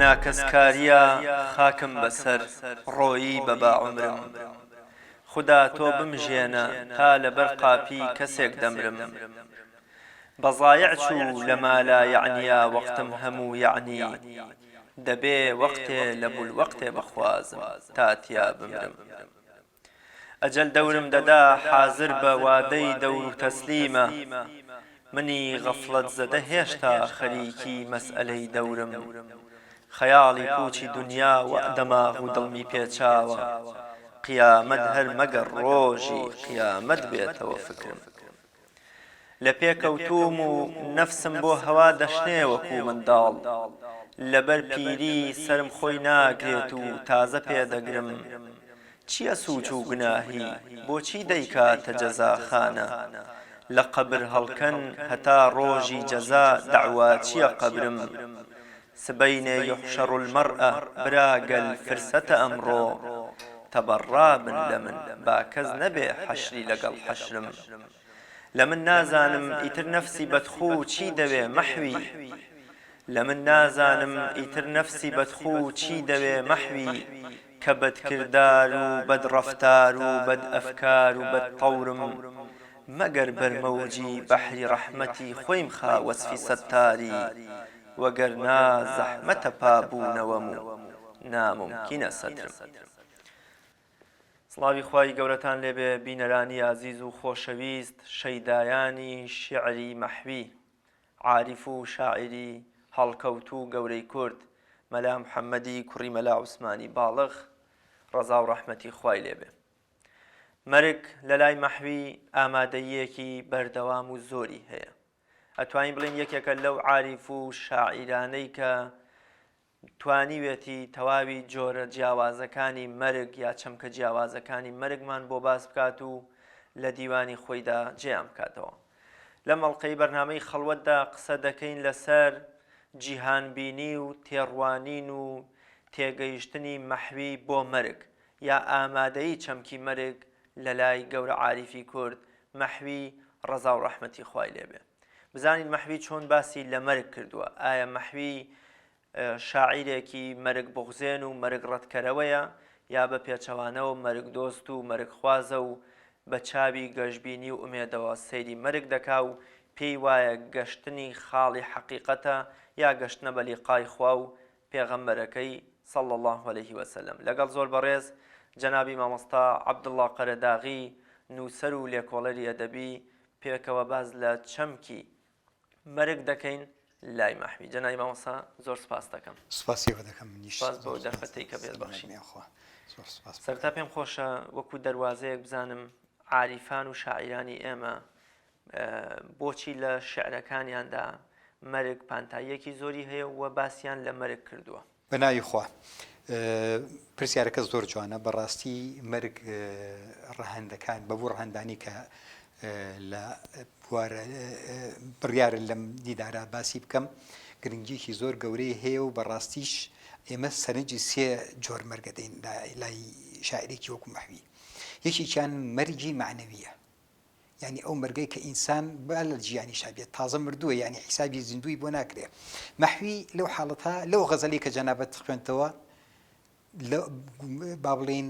ناکەسکاریە خاکم بەسەر ڕۆیی بەبا عومرم خدا تۆ بمژێنە تا لەبەر قاپی کەسێک دەمرم بەزایع چوو لە مالا یعنیا وەختم هەموو یعنی دەبێ وەختێ لە بولوەقتێ بەخوازم تاتیا بمرم ئەجەل دەورم دەدا حازر بە وادەی دەور و تەسلیمە منی غەفڵەت زەدە هێشتا خەریکی مەسئلەی دەورم خەیاڵی پوچی دنیا و دەماغ و دڵمی پێچاوە قیامەت هەر مەگەر ڕۆژی قیامەت بێتەوە فکرم لە پێکەوتوم و نەفسم بۆ هەوا دەشنێ وەکوو منداڵ لەبەر پیری سرم خۆی ناگرێت و تازە پێدەگرم چییە سووچ و گوناهی بۆچی دەیکاتە جەزاخانە لە قەبر هەڵکەن هەتا ڕۆژی جەزا دەعوا چییە قەبرم سبەینێ یحشەڕ المەرئە براگەل فرسەتە ئەمڕۆ تەبەڕابن لە من با کەس نەبێ حەشری لەگەڵ حەشرم لە من نازانم ئیتر نەفسی بەدخوو چی دەوێ مەحوی لە من نازانم ئیتر نەفسی بەدخوو چی دەوێ مەحوی کە بەدکردار و بەدڕەفتار و بەدئەفکار و بەدتەورم مەگەر بەرمەوجی بەحری ڕەحمەتی خۆیم خا وەسفی سەتاری وەگەرنا زەحمەتە پابوونەوەم و ناممکینە سەترم سڵاوی خوای گەورەتان لێبێ بینەرانی عزیز و خۆشەویست شەیدایانی شیعری مەحوی عاریف و شاعری هەڵکەوت و گەورەی کورد مەلا محەممەدی کوڕی مەلا عوسمانی باڵغ ڕەزا و ڕەحمەتی خوای لێبێ مەرگ لە لای مەحوی ئامادەیەکی بەردەوام و زۆری هەیە ئەتوانین بڵین یەکێکە لەو عاریف و شاعیرانەی کە توانیوێتی تەواوی جۆرە جیاوازەکانی مەرگ یا چەمکە جیاوازەکانی مەرگمان بۆ باس بکات و لە دیوانی خۆیدا جێیان بکاتەوە لە مەڵقەی بەرنامەی خەڵوەتدا قسە دەکەین لەسەر جیهانبینی و تێڕوانین و تێگەیشتنی مەحوی بۆ مەرگ یا ئامادەیی چەمکی مەرگ لە لای گەورە عاریفی کورد مەحوی ڕەزا و ڕەحمەتی خوای لێبێ بزانین مەحوی چۆن باسی لە مەرگ کردووە ئایا مەحوی شاعیرێکی مەرگ بغزێن و مەرگ ڕەتکەرەوەیە یا بە پێچەوانەوە مەرگ دۆست و مەرگ خوازە و بە چاوی گەشتبینی و ئومێدەوە سەیری مەرگ دەکا و پێی وایە گەشتنی خاڵی حەقیقەتە یا گەشتنە بە لیقای خوا و پێغەمبەرەکەی صلى الله عليه وسلم لەگەڵ زۆر بەڕێز جەنابی مامۆستا عەبدوڵڵا قەرەداغی نووسەر و لێکۆڵەری ئەدەبی پێکەوە باز لە چەمکی مەرگ دەکەین لای مەحوی جەنابی مامۆستا زۆر سپاس دەکەم سپاسیەوە دەکەم سپاس بۆ دەرفەتەی کە پێت بەخشین سەرتا پێم خۆشە وەکو دەواازەیەک بزانم عاریفان و شاعیرانی ئێمە بۆچی لە شعرەکانیاندا مەرگ پانتاییەکی زۆری هەیە و باسییان لە مەرگ کردووە بەناوی خوا پرسیارەکە زۆر جوانە بەڕاستی مەرگ ڕەهەندەکان بەبوو ڕەهەندانی کە لە بوارە بڕیارە لەم دیدارە باسی بکەم گرنگیەکی زۆر گەورەی هەیە و بەڕاستیش ئێمە سەرنجی سێ جۆر مەرگە دەین لای شاعرێکی وەکو مەحوی یەکێکیان مەرگی معنەویە یعنی ئەو مەرگەی کە ئینسان بە لە ژیانی شابێت تازە مردووە یعنی حیسابی زیندوی بۆ ناکرێ مەحوی لەو حاڵەتە لەو غەزەلی کە جەنابەت خوێنتەوە با بڵێن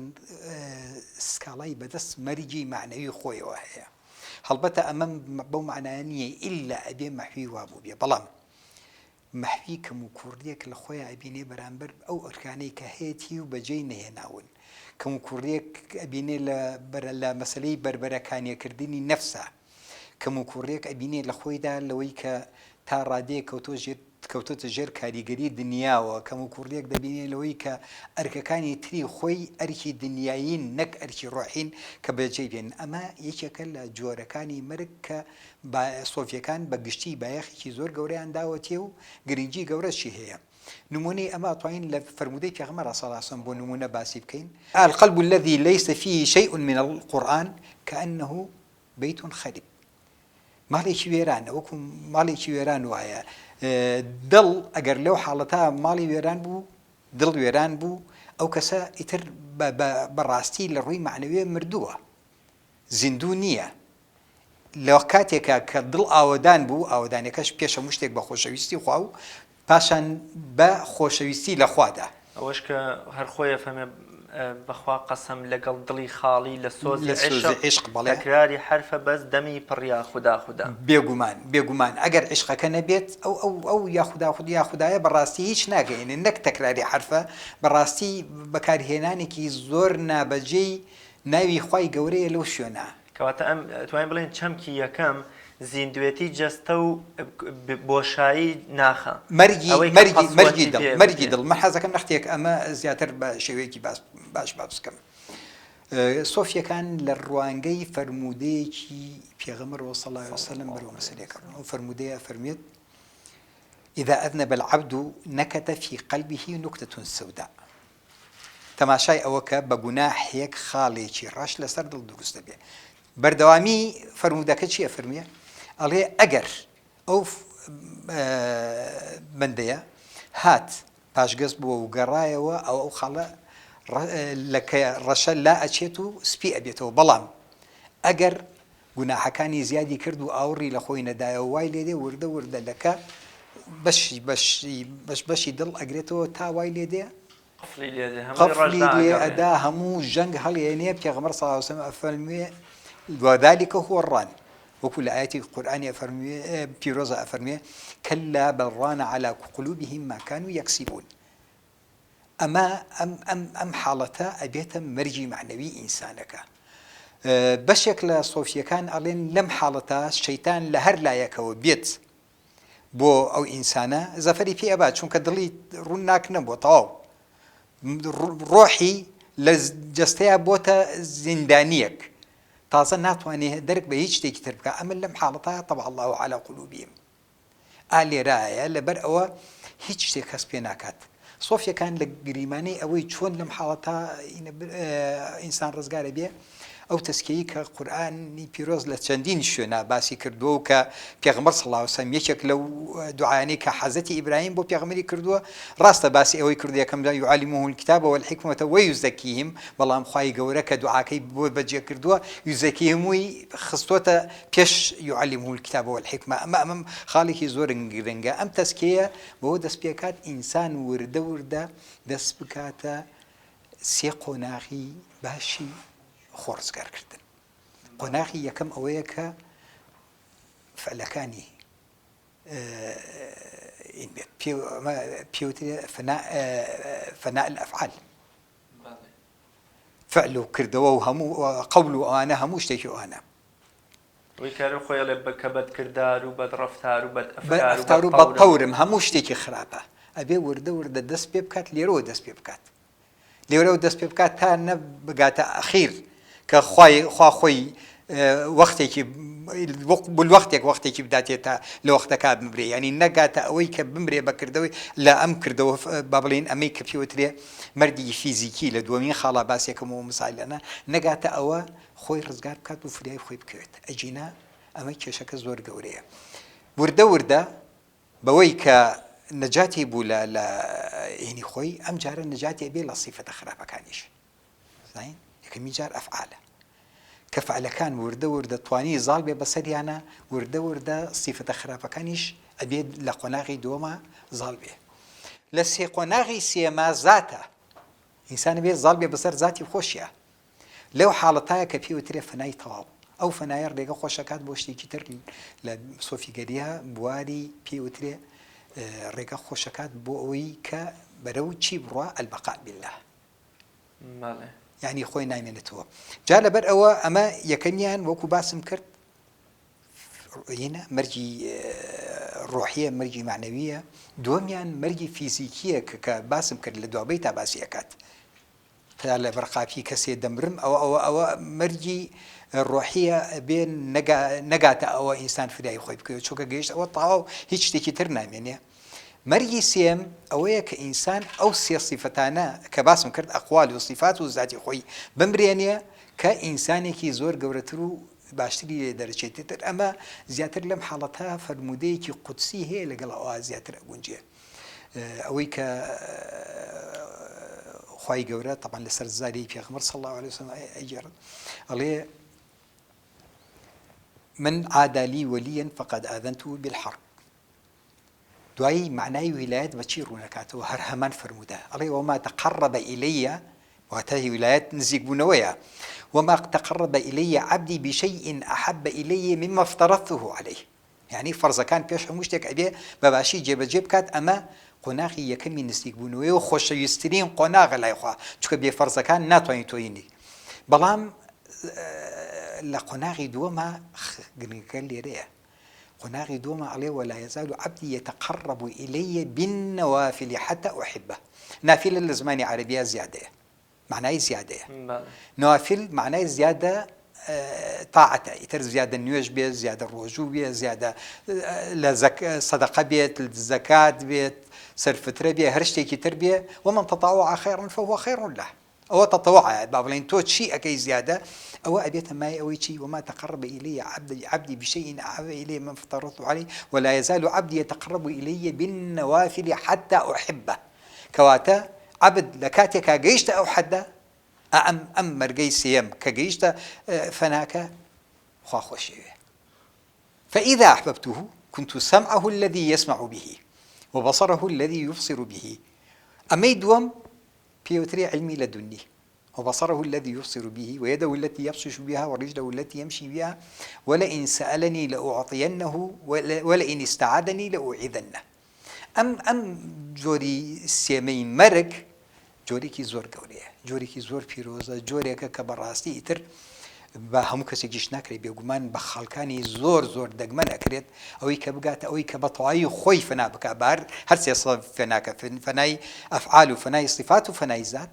سکاڵای بەدەست مەرگی معنەوی خۆیەوە هەیە هەڵبەتە ئەمە بەو معنایە نییە ئیلا ئەبێ مەحوی وابوو بێ بەڵام مەحوی کەم و کوردێک لە خۆیان ئەبینێ بەرامبەر ئەو ئەرکانەی کە هەیەی و بەجێی نەهێناون کەم و کوڕێک ئەبینێ لە مەسلەی بربەرەکانیەکردنی نەفسە کەم و کوڕێک ئەبینێ لە خۆیدا لەوەی کە تا ڕادەیە کەوتۆتە ژێر کاریگەری دنیاوە کەم و کوڕێک دەبینێ لەوەی کە ئەرکەکانی تری خۆی ئەرکی دنیایین نەک ئەرکی ڕۆحین کە بەجێ بێن ئەمە یەکێکە لە جۆرەکانی مەرگ کە سۆڤیەکان بە گشتی بایەخێکی زۆر گەورەیان داوەتێ و گرنگی گەورەشی هەیە نمونەی ئەمە ئەتوانین لە فەرمودەی پێغەمبەر صلی الله علیه و بۆ نمونە باسی بکەین القلب الذي ليس فيه شيء من القرآن كأنه بيت خرب ماڵێکی وێرانە وەکو ماڵێکی وێران وایە دڵ ئەگەر لەو حاڵەتە ماڵی وێران بوو دڵ وێران بوو ئەو کەسە ئیتر بەڕاستی لە ڕووی معنەوی مردووە زیندوو نییە لە کاتێکە کە دڵ ئاوەدان بوو ئاوەدانەکەش پێش هەموو شتێک بە خۆشەویستی خوا و پاشان بە خۆشەویستی لە خوادا ئەوەش کە هەر خۆیە فەمێ بەخوا قەسەم لەگەڵ دڵی خاڵی لە سۆزی عشق بەڵێ تەکراری حرفە بەس دەمی پڕیا خوددا بێگومان ئەگەر عشقەکە نەبێت ئەو یاخودایە بەڕاستی هیچ ناگەێنێ نەک تەکراری حرفە بەڕاستی بەکارهێنانێکی زۆر نابەجێی ناوی خوای گەورەیە لەو شوێنە کەواتە ئەم توانین بڵێن چەمکی یەکەم زیندوێتی جەستە و بۆشایی ناخە مەرگی دڵ من حەزەکەم نەختێک ئەمە زیاتر بە شێوەیەکی باش بکەم سۆفیەکان لە ڕوانگەی فەرمودەیەکی پێغەمبەر صلی الله علیه وسلم بەرەو مەسەلەیەکە ئەو فەرمودەیە فەرمێت إذا أذنب العبد نكت في قلبه نكتة سوداء تەماشای ئەوە کە بە گوناحێک خاڵێکی ڕەش لەسەر دڵ دروست دەبێت بەردەوامی فەرمودەکە چییە فەرمیە ئەڵێ ئەگەر ئەو بەندەیە هات پاشگەز بووە و گەڕایەوە ئەو خاڵە لەکە ڕەشە لا ئەچێت و سپی ئەبێتەوە بەڵام ئەگەر گوناحەکانی زیادی کرد و ئاوڕی لە خۆی نەدایەوە وای لێدێ وردە لەکە بەشی دڵ ئەگرێتەوە تا وای لێدێ قفلی لێ ئەدا هەموو ژەنگ هەڵێنێ پێغەمبەر صلی الله علیه وسلم ئەفەرموێ وذلك هو الران وەکو لە ئاەتی قورئانی ئەفەرموێ پیرۆزە ئەفەرموێ كلا بل ران على قلوبهم ما كانوا يكسبون ئەمە ئەم حاڵەتە ئەبێتە مەرجی معنەوی ئینسانەکە بەشێک لە سۆفیەکان ئەڵێن لەم حاڵەتە شەیتان لە هەر لایەکەوە بێت بۆ ئەو ئینسانە زەفەری پێ ئەبات چونکە دڵی ڕوون ناکنە بۆ تەواو ڕۆحی لە جەستەیە بۆتە زیندانیەک تازە ناتوانێت دەرک بە هیچ شتێکی تر بکە ئەمە لەم حاڵەتە طبع الله على قلوبهم ئالێرایە لەبەر ئەوە هیچ شتێک کەس پێ ناکات سۆفیەکان لە گریمانەی ئەوەی چۆن لەم حاڵەتە ئینسان ڕزگارە بێ ئەو تەسکیەی کە قورئانی پیرۆز لە چەندین شوێنە باسی کردووە و کە پێغەمبەر صلی الله علیه وسلم یەکێک لەو دوعایانەی کە حەزەتی ئیبراهیم بۆ پێغەمبەری کردووە ڕاستە باسی ئەوەی کردو یەکەم یعلمه الکتاب والحکمة ویزەکیهم بەڵام خوای گەورە کە دوعاکەی بۆ بەجێ کردووە یوزەکیهم وی خستۆتە پێش یعلمه الکتاب والحکمة ئەمە خاڵێکی زۆر گرنگە ئەم تەسکیە بەوە دەست پێکات ئینسان وردە دەست بکاتە سێ قۆناغی باشی خۆڕزگارکردن قۆناغی یەکەم ئەوەیە کە فعلەکانی پێوترێ فەناء الأفعال فعل و کردەوە و هەموو قەول و ئەوانە هەموو شتێکی ئەوانە ویکار خۆی بە بەدکردار و بەدڕەفتار و بەدئەفتار و بەقەورم هەموو شتێکی خراپە ئەبێ وردە دەست پێ بکات لێرەوە دەست پێ بکات لێرەوە دەست پێ بکات تا نەبگاتە ئەخیر کە خۆی وەختێکی وەختێکی بداتێت تا لە وەختەکە بمرێ ینی نەگاتە ئەوەی کە بمرێ بەکردەوەی لە ئەم کردەوە با بڵێن ئەمەی کە پێوترێ مەردی فیزیکی لە دووەمین خاڵا باسێکەمەوە مسایلەنە نەگاتە ئەوە خۆی ڕزگار بکات و فریای خۆی بکەوێت ئەجینا ئەمە کێشەکە زۆر گەورەیە وردە بەوەی کە نەجاتی بوو لە هینی خۆی ئەم جارە نەجاتی بێ لە سیفەتە خراپەکانیش زین یەکەمی جار ئەفعالە کە فعلەکان وردە توانی زاڵ بێ بەسەریانە وردە سیفەتە خراپەکانیش ئەبێت لە قۆناغی دووەمە زاڵ بێ لە سێ قۆناغی سێمە زاتە ئینسان بێ زاڵ بێ بەسەر زاتی خۆشیە لەو حاڵەتایە کە پێوترێ فەنای تەواو ئەو فەنایە ڕێگە خۆشەکات بۆ شتێکی تر لە سۆفیگەریە بواری پێوترێ ڕێگە خۆشەکات بۆ ئەوەی کە بەرەو چی بڕوە البەقاء بالله یعنی خۆی نامێنێتەوە جا لەبەر ئەوە ئەمە یەکەمیان وەکو باسم کرد مەرجی ڕۆحیە مەرجی معنەویە دووەمیان مەرجی فیزیکیە کە باسم کرد لە دوابەی تا باسیەکات تا لە بەرقاپی کەسێ دەمرم ئەوە مەرجی ڕۆحیە بێن نەگاتە ئەوە ئینسان فریای خۆی بکەوێت چۆکە گەیشت ئەوە تەواو هیچ شتێکی تر نامێنێ مەرگی سێم ئەوەیە کە ئینسان ئەو سێ سیفەتانە کە باسم کرد ئەقوال و سیفات و زاتی خۆی بمرێنێ کە ئینسانێکی زۆر گەورەتر و باشتری لێ دەرەچێتی تر ئەمە زیاتر لەم حاڵەتە فەرمودەیەکی قودسی هەیە لەگەڵ ئەوە زیاتر ئەگونجێ ئەوەی کە خوای گەورە طبعا لەسەر زاری پێغەمبەر صلی الله عليه وسلم ئەیگێڕن ئەڵێ من عادى لي وليا فقد آذنته بالحرب دوایی معنای ویلایەت بە چی ڕوونەکاتەوە هەر هەمان فرموودا ئەڵێ وما تقرب إلي واتە ویلایەت نزیک بوونەوەیە وما تقرب إلي عبدي بشيء أحب إلي مما افترضته عليه يعني فەرزەکان پێش هەموو شتێک ئەبێ بەباشی جێبەجێ بکات ئەمە قۆناغی یەکەمی نزیک بوونەوەی و خۆشەویستترین قۆناغە لای خوا چونکە بێفەرزەکان ناتوانین تۆینی بەڵام لە قۆناغی دووەمە گرنگەکە لێرەیە قۆناغی دووەمە ئەڵێ ولا يزال عبدي يتقرب إلي بالنوافل حتى أحبه نافلە لە زمانی عەرەبیە زیادەیە معنای زیادەیە نوافل معنای زیادە طاعەتە ئیتر زیادە نوێژ بێت زیادە ڕۆژوو بێت زیادە لە سەدەقە بێت زەکات بێت سەرفترە بێ هەر شتێکی تر بێ ومن تطوع خيرا فهو خير له ئەوە تەتەوعە با بڵێن تۆ چی ئەەکەی زیادە ئەوە ئەبێتە مای ئەوەی چی وما تقرب إلي عبدي بشيء أحب إلي من افترضته عليه ولا يزال عبدي يتقرب إلي بالنوافل حتى أحبه کەواتە عبد لە کاتێکا گەیشتە ئەو حەدە ئەم مەرگەی سێم کە گەیشتە فەناکە خوا خۆشەوێ فإذا أحببته كنت سمعه الذي يسمع به وبصره الذي يبصر به ئەمەی دووەم پێوترێ علمی لدني وبصره الذي يبصر به ويده التي يبطش بها ورجله التي يمشي بها ولئن سألني لأعطينه ولئن استعاذني لأعيذنه ئەم جۆری سێمەی مەرگ جۆرێکی زۆر گەورەیە جۆرێکی زۆر پیرۆزە جۆرێکە کە بەڕاستی ئیتر بە هەموو کەسێکیش ناکرێت بێگومان بە خەڵکانی زۆر زۆر دەگمە نەکرێت ئەوەی کە بگاتە ئەوەی کە بە تەواوی خۆی فنا بکە بار هەر سێ فەناکە فەنای ئەفعال و فەنای صفات و فەنای زات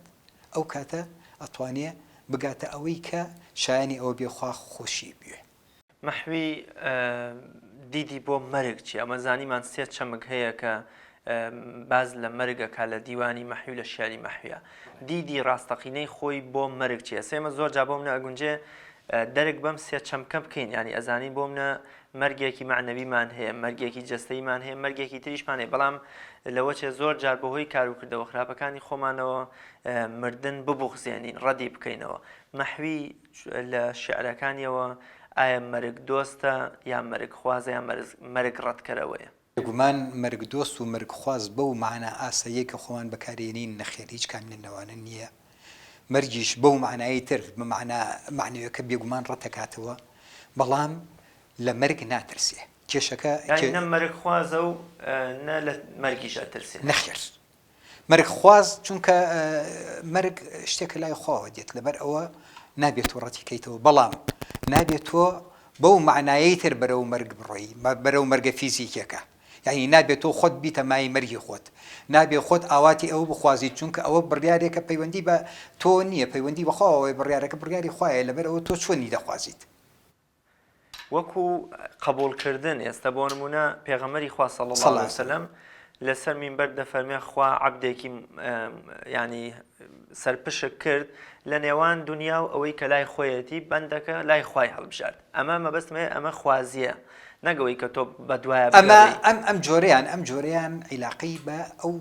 ئەو کاتە ئەتوانێ بگاتە ئەوەی کە شایانی ئەوە بێخوا خۆشی بێ مەحوی دیدی بۆ مەرگ چی ئەمە زانیمان سێ چەمک هەیە کە باز لە مەرگەکە لە دیوانی مەحوی لە شیاری مەحویە دیدی ڕاستەقینەی خۆی بۆ مەرگ چیە سێمە زۆر جا بۆم نەگونجێ دەرک بەم سێ چەمکە بکەین ینی ئەزانی بۆم نە مەرگێکی معنەویمان هەیە مەرگێکی جەستەیمان هەیە مەرگێکی تریشمان هەیە بەڵام لەوە چێ زۆر جار بەهۆی کاروکردەوە خراپەکانی خۆمانەوە مردن ببوخزێنین ڕەدی بکەینەوە مەحوی لە شعرەکانیەوە ئایا مەرگ دۆستە یا مەرگ خوازە یا مەرگ ڕەتکەرەوەیە گومان مەرگ دۆست و مەرگ خواز بەو معنە ئاسەیە کە خۆمان بەکارێنین نەخێر هیچ کاملێنەوانە نییە مەرگیش بەو معنایی تر بە معنەوەکە بێگومان ڕەتەکاتەوە بەڵام لە مەرگ ناترسێ کێشەکە نە مەرگ خوازە و نە لە مەرگیش ئەترسێ نەخێر مەرگ خواز چونکە مەرگ شتێکە لای خواوە دێت لەبەر ئەوە نابێت و ڕەتی کەیتەوە بەڵام نابێت تۆ بەو معنایی تر بەرەو مەرگ بڕۆی بەرەو مەرگە فیزیکەکە یعنی نابێت تۆ خۆت بیتە مای مەرگی خۆت نابێت خۆت ئاواتی ئەوە بخوازیت چونکە ئەوە بڕیارێکە پەیوەندی بە تۆ نییە پەیوەندی بەخواوەوەی بڕیارەکە بڕیاری خوایە لەبەر ئەوە تۆ چۆنی دەخوازیت وەکو قبولکردن ئێستا بۆ نمونە پێغەمبەری خوا صلی الله علیه وسلم لەسەر مینبەر دەفەرمێ خوا عەبدێکی ینی سەرپشک کرد لە نێوان دنیا و ئەوەی کە لای خۆیەتی بەندەکە لای خوای هەڵبژارد ئەمە مەبەستمێ ئەمە خوازیە نەگەوەی کە تۆ بەدوایە ئەم جۆرەیان عیلاقەی بە ئەو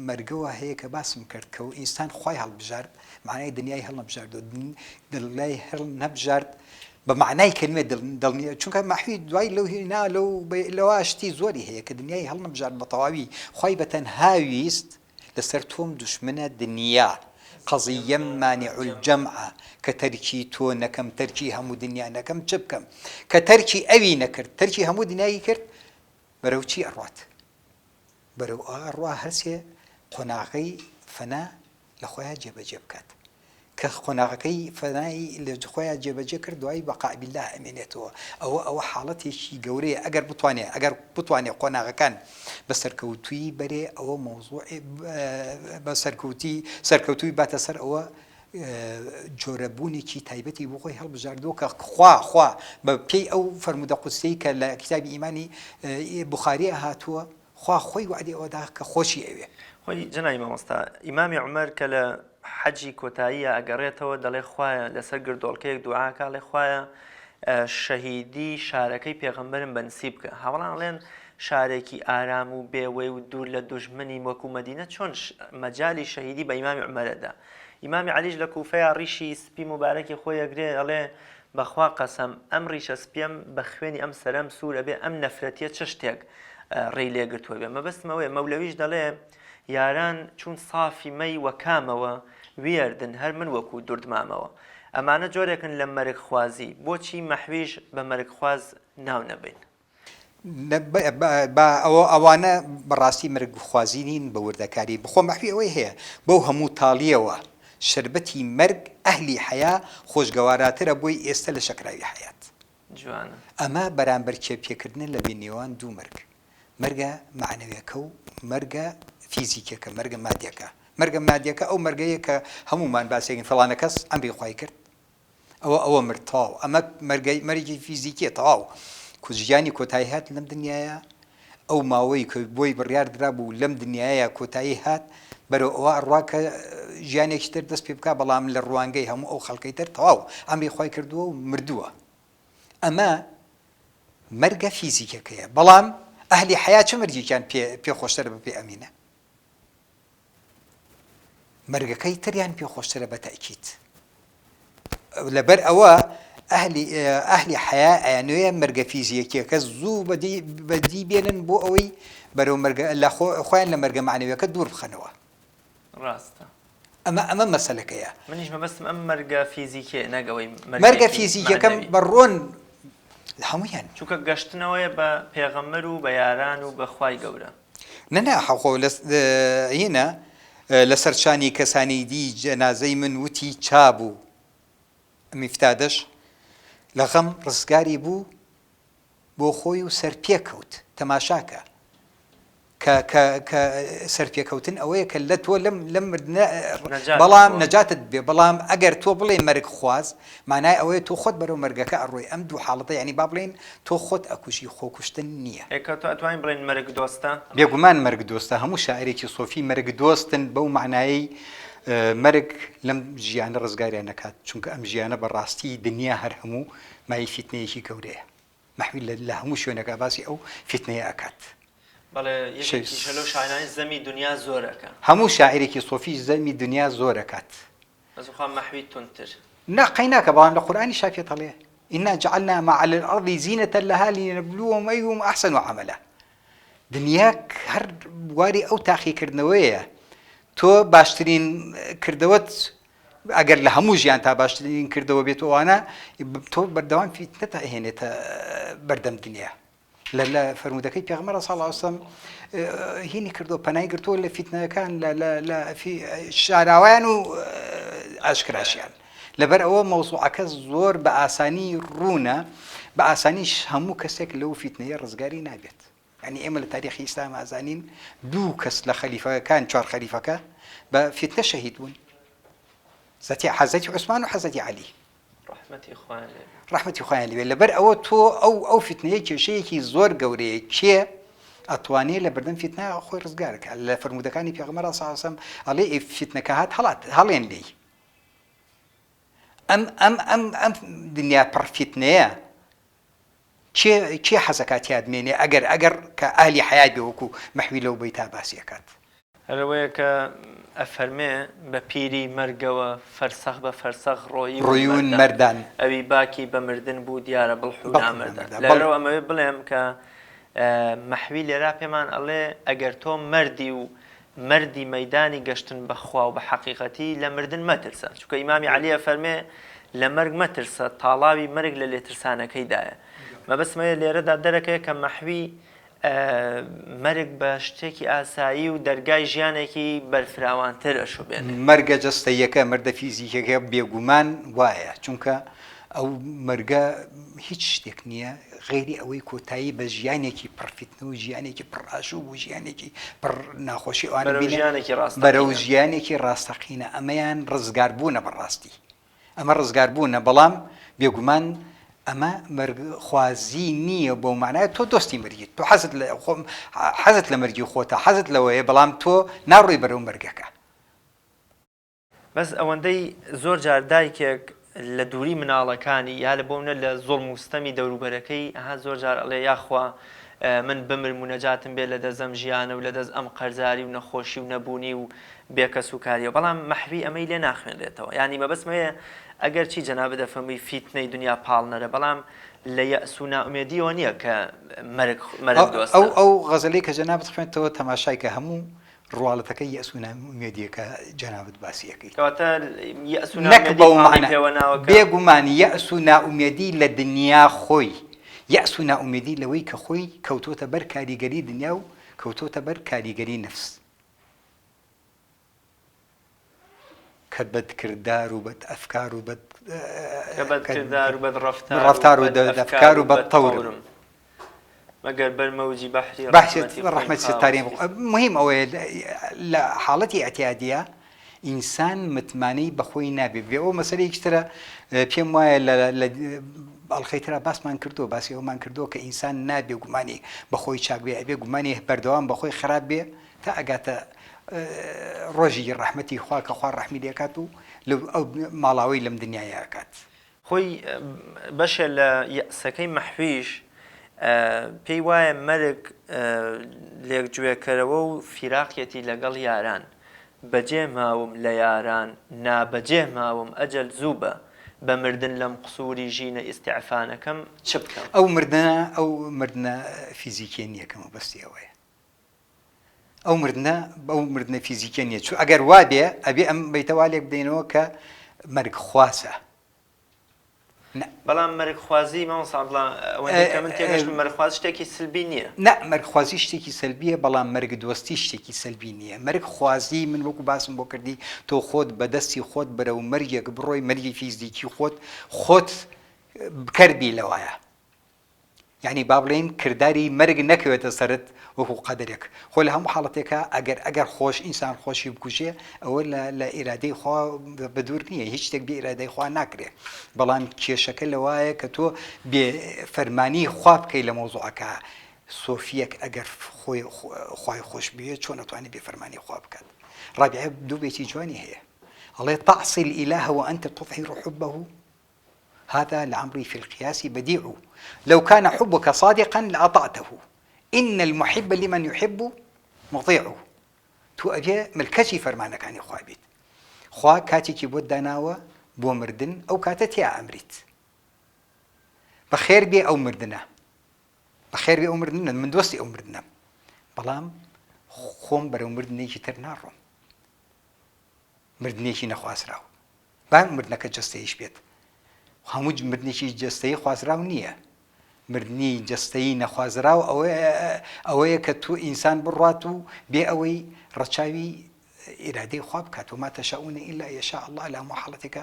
مەرگەوە هەیە کە باسم کرد کە ئینسان خوای هەڵبژارد معنای دنیای هەڵنەبژارد و دڵای هەڵ نەبژارد بە معنای کلمە دڵنیە چونکە مەحوی دوای لەو هێنا لەوە شتی زۆری هەیە کە دنیای هەڵنەبژارد بە تەواوی خوای بەتەنها ویست لەسەر تۆم دوشمنە دنیا قەزیە مانع الجەمع کە تەرکی تۆ نەکەم تەرکی هەموو دنیا نەکەم چ بکەم کە تەرکی ئەوی نەکرد تەرکی هەموو دنیایی کرد بەرەو چی ئەڕوات بەرەو ئەڕوا هەرسێ قۆناغەی فەنا لە خۆیان جێبەجێ بکات کە قۆناغەکەی فەنایی لە خۆیان جێبەجێ کرد دوای بەقا بالله ئەمێنێتەوە ئەوە حاڵەتێکی گەورەیە ئەگەر بتوانێت قۆناغەکان بە سەرکەوتووی بەرێ ئەوە مۆزوعی بە سەرکەوتووی باتە سەر ئەوە جۆرەبوونێکی تایبەتی بۆ خۆی هەڵبژاردەوە کە خوا بە پێی ئەو فەرمودە قودسیی کە لە کتابی ئیمانی بوخاریە هاتووە خوا خۆی وعدی ئەوەدا کە خۆشی ئەوێ خۆی جەنابی مامۆستا ئیمامی عومەر کە لە حەجی کۆتاییە ئەگەڕێتەوە دەڵێ خوایە لەسەر گردۆڵکەیەک دوعاکە لێ خوایە شەهیدی شارەکەی پێغەمبەرم بەنسیب بکە هەوڵان ئەڵێن شارێکی ئارام و بێوەی و دوور لە دوژمنی وەکو مەدینە چۆن مەجالی شەهیدی بە ئیمامی عومەرەدا ئیمامی عەلیش لە کوفەیە ڕیشی سپی مبارەکی خۆی ئەگرێ ئەڵێ بەخوا قەسەم ئەم ڕیشە سپێم بە خوێنی ئەم سەرەم سوورە بێ ئەم نەفرەتیە چ شتێک ڕێی لێگرتووە بێ مەبەستمەوەی مەولەویش دەڵێ یاران چون سافی مەی وەکامەوە وێردن هەر من وەکو دوردمامەوە ئەمانە جۆرێکن لە مەرگ خوازی بۆچی مەحویش بە مەرگ خواز ناو نەبین ئەوانە بەڕاستی مرگ خوازی نین بە وردەکاری بخۆ مەحوی ئەوەی هەیە بەو هەموو تاڵیەوە شربەتی مەرگ ئەهلی حیا خۆشگەواراترە بۆی ئێستا لە شەکراوی حیات جوانە ئەمە بەرامبەر کێپێکردن لە بینێوان دوو مرگ مەرگە معنەویەکە و مەرگە فیزیکەکە مەرگە مادیەکە مەرگە مادیەکە ئەو مەرگەیە کە هەمومان باسێکین فڵانە کەس ئەمری خوای کرد ئەوە مرد تەواو ئەمە مەرگی فیزیکیە تەواو کوژیانی کۆتایی هات لەم دنیاە ئەو ماوەی کە بۆی بڕیار درا بوو لەم دنیاە کۆتایی هات بەرەو ئەوە ڕواکە ژیانێکی تر دەست پێ بکە بەڵام لە ڕوانگەی هەموو ئەو خەڵکەی تر تەواو ئەمری خوای کردووە و مردووە ئەمە مەرگە فیزیکەکەیە بەڵام ئەهلی حیا چه مەرجێکیان پێ خۆشترە بە پێ ئەمینە مەرگەکەی تریان پێ خۆشترە بە تەئکید لەبەر ئەوە ئەهلی حیا ئەیانوێ مەرگە فیزیکیەکە زوو بەدی بێنن بۆ ئەوەی بەرەو مەرگە لە خۆیان لە مەرگە معنەویەکە دوور بخەنەوە ڕاستە ئەمە مەسەلەکەیە منیش مەبەستم ئەم مەرگە فیزیکێ نەگەوەی مەرگە فیزیکەکەم بەڕۆن هەمویان چونکە گەشتنەوەیە بە پێغەمبەر و بە یاران و بە خوای گەورە نەنا حەوخۆ هینە لە سەرچانی کەسانی دی جەنازەی من وتی چابوو میفتادەش لە غەم ڕزگاری بوو بۆ خۆی و سەرپێکەوت تەماشاکە کە سەرپێکەوتن ئەوەیە کە لە تۆ لەم بەڵام نەجاتت بێ بەڵام ئەگەر تۆ بڵێ مەرگ خواز مانای ئەوەیە تۆ خۆت بەرەو مەرگەکە ئەڕۆی ئەم دوو حاڵەتە ینی با بڵێن تۆ خۆت ئەکوژی خۆکوشتن نییە ئەتوانین بڵێن مەرگ دۆستە بێگومان مەرگ دۆستە هەموو شاعرێکی سۆفی مەرگ دۆستن بەو معنایی مەرگ لەم ژیانە ڕزگاریان نەکات چونکە ئەم ژیانە بەڕاستی دنیا هەر هەموو مای فیتنەیەکی گەورەیە مەحوی لە هەموو شوێنەکە باسی ئەو فیتنەیە ئەکات بەڵێ یەکێکیشە لەو شاعرانی زەمی دنیا زۆرەکە هەموو شاعرێکی سۆفی زەمی دنیا زۆرەکات بەزخوا مەحوی تونتر ناقەی ناکە بەڵام لە قورئانی شافێت هەڵێ ئینا جعلنا ما على الأرض زينة لها لنبلوهم أيهم أحسن عملا دنیاک هەر بواری ئەو تاقیکردنەوەیە تۆ باشترین کردەوەت ئەگەر لە هەموو ژیان تا باشترین کردەوە بێت ئەوانە تۆ بەردەوام فیتنەتە ئەهێنێتە بەردەم دنیا لە فەرمودەکەی پێغەمبەر صلی الله علیه وسلم هینی کردو پەنای گرتووە لە فیتنەکان لە شاراویان و ئاشکراشیان لەبەر ئەوە مەوزوعەکە زۆر بە ئاسانی ڕوونە بە ئاسانیش هەموو کەسێک لەو فیتنەیە ڕزگاری نابێت ینی ئێمە لە تاریخی ئیسلام ئازانین دوو کەس لە خەلیفەکان چوار خەلیفەکە بە فیتنە شەهید بوون حەزەتی عوسمان و حەزەتی عەلی ڕەحمەتی خۆیان لێبێ لەبەر ئەوە تۆ ئەو فیتنەیە کێشەیەکی زۆر گەورەیە کێ ئەتوانێت لە بەردەم فیتنە خۆی ڕزگارکە لە فەرمودەکانی پێغەمبەر صلی الله علیه وسلم ئەڵێ فیتنەکە هات هەڵێن لێی ئەم دنیا پڕ فیتنەیە کێ حەزەکاتیان دمێنێ ئەگەر کە ئاهلی حیات بێ وەکو مەحوی لەو بەیتا باسیەکات هەرەوەیە کە ئەفەرمێ بە پیری مەرگەوە فەرسەخ بە فەرسەخ ڕۆیون مەردان ئەوی باکی بە مردن بوو دیارە بڵحو نامەردان لەرەوە ئەمەوێ بڵێم کە مەحوی لێرا پێمان ئەڵێ ئەگەر تۆ مەردی و مەردی مەیدانی گەشتن بەخوا و بە حەقیقەتی لە مردن مەترسە چونکە ئیمامی عەلی فەرمێ لە مەرگ مەترسە تاڵاوی مەرگ لە لێترسانەکەیدایە مەبەستمەیە لێرەدا دەرەکەیە کە مەحوی مەرگ بە شتێکی ئاسایی و دەرگای ژیانێکی بەرفراوانتر ئەشو بێن مەرگە جەستەیەکە مەردە فیزیکەکە بێگومان وایە چونکە ئەو مەرگە هیچ شتێک نییە غێری ئەوەی کۆتایی بە ژیانێکی پڕفیتنە و ژیانێکی پڕاشوو بوو ژیانێکی پڕ ناخۆشی بەرەو ژیانێکی ڕاستەقینە ئەمەیان ڕزگار بوونە بەڕاستی ئەمە ڕزگار بوونە بەڵام بێگومان ئەمە مەرگ خوازی نییە بۆ معنای تۆ دۆستی مەرگیت تۆ حەزت لە مەرگی خۆتە حەزت لەوەیە بەڵام تۆ ناڕۆی بەرەو مەرگەکە بەس ئەوەندەی زۆر جار دایکێک لە دووری مناڵەکانی یا لە بۆمنە لە زۆڵم وستەمی دەوروبەرەکەی ئەها زۆر جار ئەڵێ یاخوا من بمرم و نەجاتم بێ لە دەزەم ژیانە و لە دەست ئەم قەرزاری و نەخۆشی و نەبوونی و بێکەس و کاریە بەڵام مەحوی ئەمەی لێ ناخوێنرێتەوە یعنی مەبەستمەیە ئەگەر چی جەناب دەفەرمووی فیتنەی دنیا پاڵنەرە بەڵام لە یەئس و نائومێدیەوە نییە کە مەرگ دۆستە ئەو غەزەلەی کە جەنابەت خوێنتەوە تەماشای کە هەموو ڕواڵەتەکەی یەئس و نائومێدیەکە جەنابەت باسی یەکەی کەواتە یەئس و نەک نائومێدی بەو پاڵی معنە پێوە ناوەکە بێگومان یەئس و نائومێدی لە دنیا خۆی یەئس و نائومێدی لەوەی کە خۆی کەوتۆتە بەر کاریگەری دنیا و کەوتۆتە بەر کاریگەری نەفس کە بەدکردار و بەد ئەفکار و بەدکردار و ڕەفتار و ئەفکار و بەدتەورم مەگەر بەرمەوجی بەحری ڕەحمەتی ستارین مهم ئەوەیە لە حاڵەتی ئەتیادیە ئینسان متمانەی بەخۆی نابێت بێ ئەو مەسەلەیەکی ترە پێم وایە لە ئەڵخەی ترە باسمان کردو باسی ئەومان کردووە کە ئینسان نابێ گومانی بەخۆی چاک بێ ئەبێ گومانی بەردەوام بەخۆی خراپ بێ تا ئەگاتە ڕۆژی ڕەحمەتی خوا کە خوا ڕەحمی لێکات و ئەو ماڵاوەی لەم دنیای ئاکات خۆی بەشێ لە یەئسەکەی مەحویش پێی وایە مەرگ لێکگوێکەرەوە و فیراقەتی لەگەڵ یاران بەجێ ماوم لە یاران نابەجێ ماوم ئەجەل زوو بە مردن لەم قسووری ژینە ئیستیعفانەکەم چ بکەم ئەو مردنە فیزیکیە نییە کەمە بەستی ئەوەیە ئەو مردنە فیزیکیە نییە چون ئەگەر وا بێ ئەبێ ئەم بەیتەوا لێک بدەینەوە کە مەرگ خواسە بەڵام مەرگخوازی مامۆستا ئەوەندەی من تێگەشتم مەرگخواز شتێکی سلبی نییە نە مەرگخوازی شتێکی سلبیە بەڵام مەرگ دۆستی شتێکی سلبی نییە مەرگخوازی من وەکو باسم بۆ کردی تۆ خۆت بەدەستی خۆت بەرەو مەرگێک بڕۆی مەرگی فیزیکی خۆت بکەردی لەوایە یعنی با بڵێن کردداری مەرگ نەکەوێتە سەرت وەکو قەدرێک خۆ لە هەموو حاڵەتێکە ئەگەر خۆش ئینسان خۆشی بکوژێ ئەوە لە ئێرادەی خوا بەدور نییە هیچ شتێک بێ ئێرادەی خوا ناکرێت بەڵام کێشەکە لەوایە کە تۆ بێ فەرمانی خوا بکەی لە مۆزوعەکە سۆفیەک ئەگەر خوای خۆش بێ چۆن نەتوانێت بێ فەرمانی خوا بکات ڕابعە دوو بێتی جوانی هەیە ئەڵێ تعصي الإله وأنت تظهر حبه هذا لعمري في القياس بديع لو كان حبك صادقا لأطعته إن المحب لمن يحب مطيع تو أجي ملكشي فرمانك عن إخوة بيت خوا كاتي بود داناوة بو مردن أو كاتت يا أمريت بخير بي أو مردنا بخير بي أو مردنا من دوستي أو مردنا بلام خوم برو مردنيشي ترنارو مردنيشي نخواس راو بان مردنك جستيش بيت هەموو مردنێکی جەستەیی خوازراو نییە مردنی جەستەیی نەخوازراو ئەوەیە کە تو ئینسان بڕات و بێ ئەوەی ڕەچاوی ئیرادەی خوا بکات و ما تەشاؤون إلا يشاء الله لە هەموو حاڵەتێکە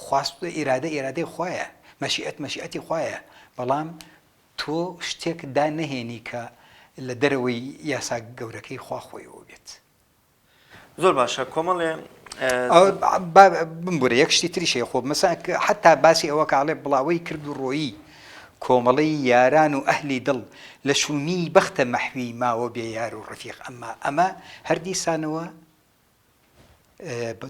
خواست ئیرادەی خوایە مەشیئەتی خوایە بەڵام تۆ شتێک دا نەهێنی کە لە دەرەوەی یاسا گەورەکەی خوا خۆیەوە بێت زۆر باشە کۆمەڵێ بمبورە یەک شتی تریشەیە خۆ مەسا حتا باسی ئەوە کاڵێ بڵاوی کرد و ڕۆیی کۆمەڵەی یاران و ئەهلی دڵ لە شوونی بەختە مەحوی ماوە بێ یار و ڕەفیق ئەمە هەردی سانەوە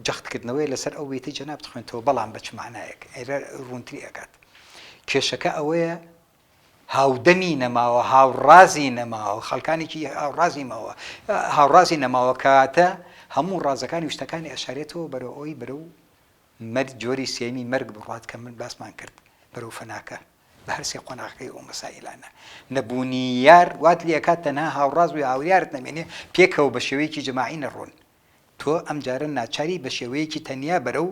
جەختکردنەوەی لەسەر ئەو وێتی جەناب خوێنتەوە بەڵام بەچ معنایەک ئێرە ڕوونتری ئەکات کێشەکە ئەوەیە هاودەمی نەماوە هاوڕازی نەماوە خەڵکانێکی هاوڕازی نەماوە کاتە هەموو ڕازەکانی شتەکانی ئەشارێتەوە بەرەو ئەوی بەرەو مەرگ جۆری سێمی مەرگ بڕات کە من باسمان کرد بەرەو فەناکە بە هەر سێ قۆناغەکەی ئەو مەسائلانە نەبوونی یار وات لێکات تەنها هاوڕاز و هاوریارت نەمێنێ پێکەوە بە شێوەیەکی جەماعی نەڕۆن تۆ ئەم جارە ناچاری بە شێوەیەکی تەنیا بەرەو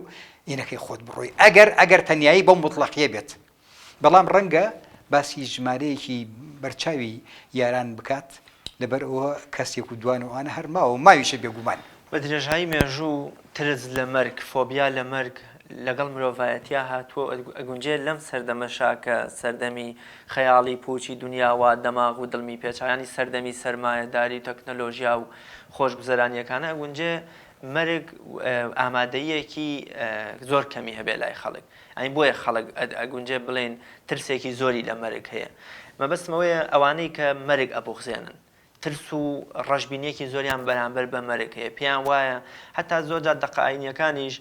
ئینەکەی خۆت بڕۆی ئەگەر تەنیایی بەو مطلقیە بێت بەڵام ڕەنگە باسی ژمارەیەکی بەرچاوی یاران بکات لەبەر ئەوە کەسێک و دوانەوانە هەرماوە ماویشە بێگومان بە درێژایی مێژوو ترس لە مەرگ فۆبیا لە مەرگ لەگەڵ مرۆڤایەتیا هاتووە ئەگونجێ لەم سەردەمەشا کە سەردەمی خەیاڵی پوچی دنیاوە دەماغ و دڵمی پێچیانی سەردەمی سەرمایەداری تەکنەلۆژیا و خۆشگوزەرانیەکانە ئەگونجێ مەرگ ئامادەیەکی زۆر کەمی هەبێ لای خەڵک ئەین بۆیە خەڵک ئەگونجێ بڵێن ترسێکی زۆری لە مەرگ هەیە مەبەستمەوەیە ئەوانەی کە مەرگ ئەبوخزێنن ترس و ڕەشبینیەکی زۆریان بەرامبەر بە مەرگ هەیە پێیان وایە هەتا زۆرجار دەقائینیەکانیش